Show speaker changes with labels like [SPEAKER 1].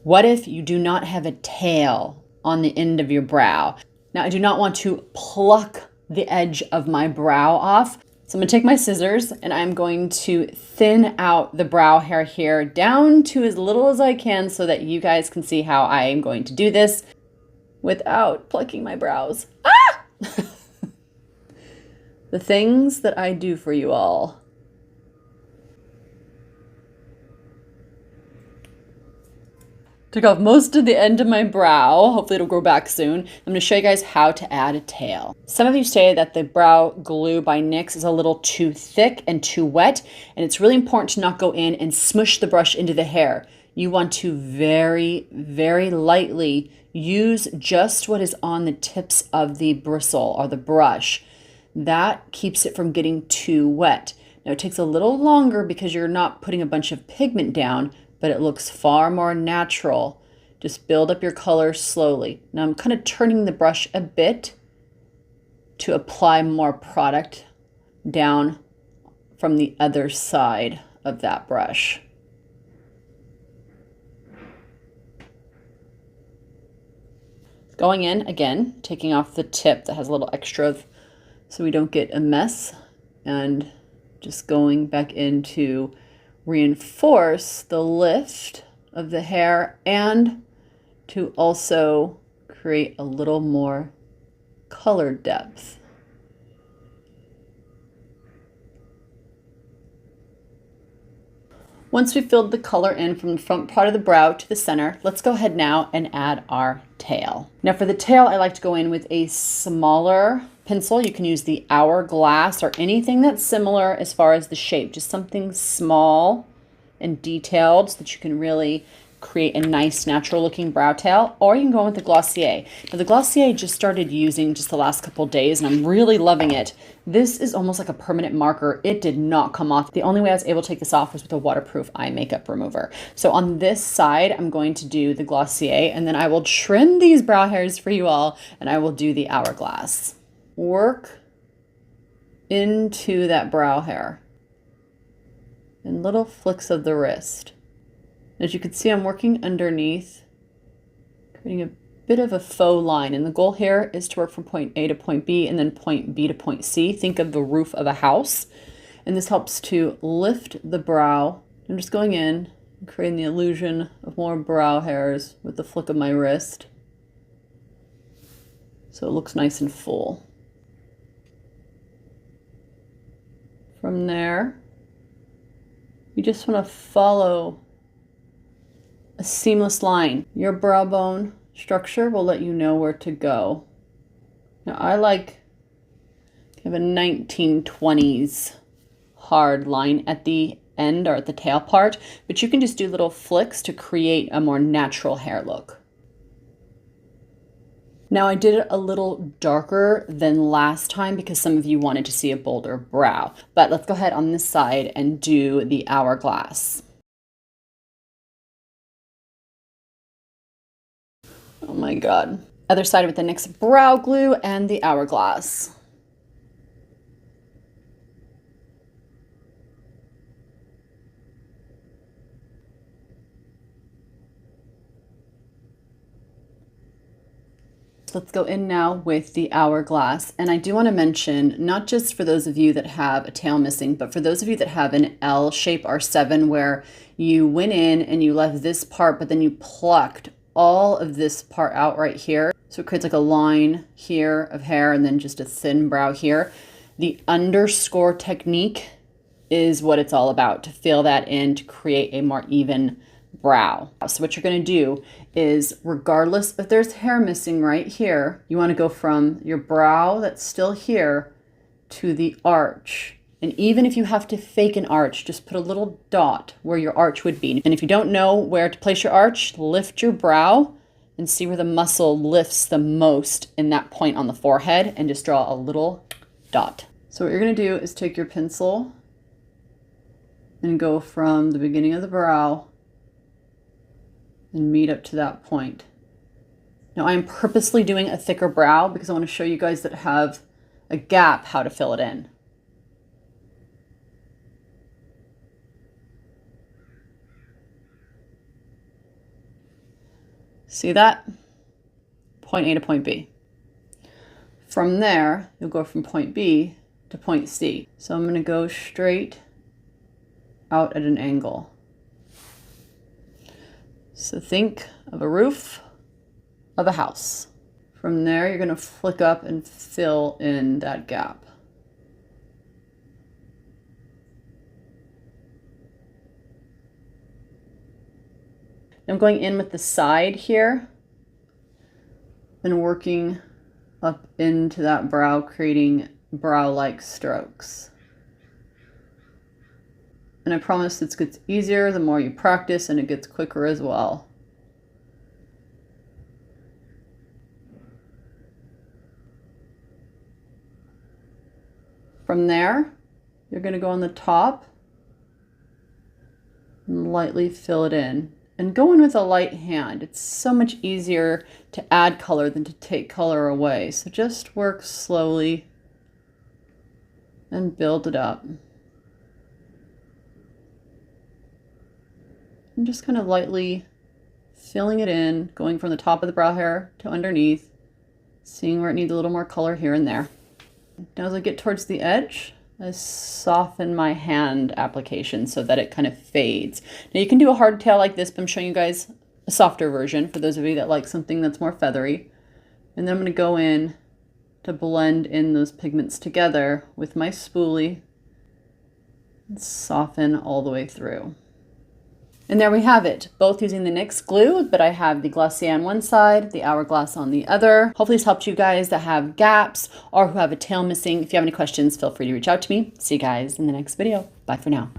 [SPEAKER 1] What if you do not have a tail on the end of your brow? Now, I do not want to pluck the edge of my brow off. So I'm gonna take my scissors and I'm going to thin out the brow hair here down to as little as I can so that you guys can see how I am going to do this without plucking my brows. Ah! The things that I do for you all. Took off most of the end of my brow. Hopefully it'll grow back soon. I'm going to show you guys how to add a tail. Some of you say that the brow glue by NYX is a little too thick and too wet, and it's really important to not go in and smush the brush into the hair. You want to very, very lightly use just what is on the tips of the bristle or the brush. That keeps it from getting too wet. Now it takes a little longer because you're not putting a bunch of pigment down, but it looks far more natural. Just build up your color slowly. Now I'm kind of turning the brush a bit to apply more product down from the other side of that brush. Going in again, taking off the tip that has a little extra so we don't get a mess, and just going back in to reinforce the lift of the hair and to also create a little more color depth. Once we filled the color in from the front part of the brow to the center, let's go ahead now and add our tail. Now for the tail, I like to go in with a smaller pencil. You can use the Hourglass or anything that's similar as far as the shape, just something small and detailed so that you can really create a nice natural looking brow tail, or you can go in with the Glossier. Now the Glossier just started using just the last couple days and I'm really loving it. This is almost like a permanent marker. It did not come off. The only way I was able to take this off was with a waterproof eye makeup remover. So on this side, I'm going to do the Glossier and then I will trim these brow hairs for you all and I will do the Hourglass. Work into that brow hair and little flicks of the wrist. As you can see, I'm working underneath, creating a bit of a faux line. And the goal here is to work from point A to point B and then point B to point C. Think of the roof of a house. And this helps to lift the brow. I'm just going in and creating the illusion of more brow hairs with the flick of my wrist, so it looks nice and full. From there, you just want to follow a seamless line. Your brow bone structure will let you know where to go. Now I like kind of a 1920s hard line at the end or at the tail part, but you can just do little flicks to create a more natural hair look. Now I did it a little darker than last time because some of you wanted to see a bolder brow, but let's go ahead on this side and do the Hourglass. Oh my God. Other side with the NYX Brow Glue and the Hourglass. Let's go in now with the Hourglass. And I do want to mention, not just for those of you that have a tail missing, but for those of you that have an L shape R7 where you went in and you left this part, but then you plucked all of this part out right here. So it creates like a line here of hair and then just a thin brow here. The underscore technique is what it's all about, to fill that in to create a more even brow. So what you're going to do is, regardless if there's hair missing right here, you want to go from your brow that's still here to the arch. And even if you have to fake an arch, just put a little dot where your arch would be. And if you don't know where to place your arch, lift your brow and see where the muscle lifts the most in that point on the forehead and just draw a little dot. So what you're going to do is take your pencil and go from the beginning of the brow and meet up to that point. Now I'm purposely doing a thicker brow because I want to show you guys that have a gap how to fill it in. See that? Point A to point B. From there, you'll go from point B to point C. So I'm going to go straight out at an angle. So think of a roof of a house. From there, you're going to flick up and fill in that gap. I'm going in with the side here and working up into that brow, creating brow-like strokes. And I promise it gets easier the more you practice, and it gets quicker as well. From there, you're going to go on the top and lightly fill it in. And go in with a light hand. It's so much easier to add color than to take color away. So just work slowly and build it up. And just kind of lightly filling it in, going from the top of the brow hair to underneath, seeing where it needs a little more color here and there. Now as I get towards the edge, I soften my hand application so that it kind of fades. Now you can do a hardtail like this, but I'm showing you guys a softer version for those of you that like something that's more feathery. And then I'm going to go in to blend in those pigments together with my spoolie and soften all the way through. And there we have it, both using the NYX glue, but I have the Glossier on one side, the Hourglass on the other. Hopefully this helped you guys that have gaps or who have a tail missing. If you have any questions, feel free to reach out to me. See you guys in the next video. Bye for now.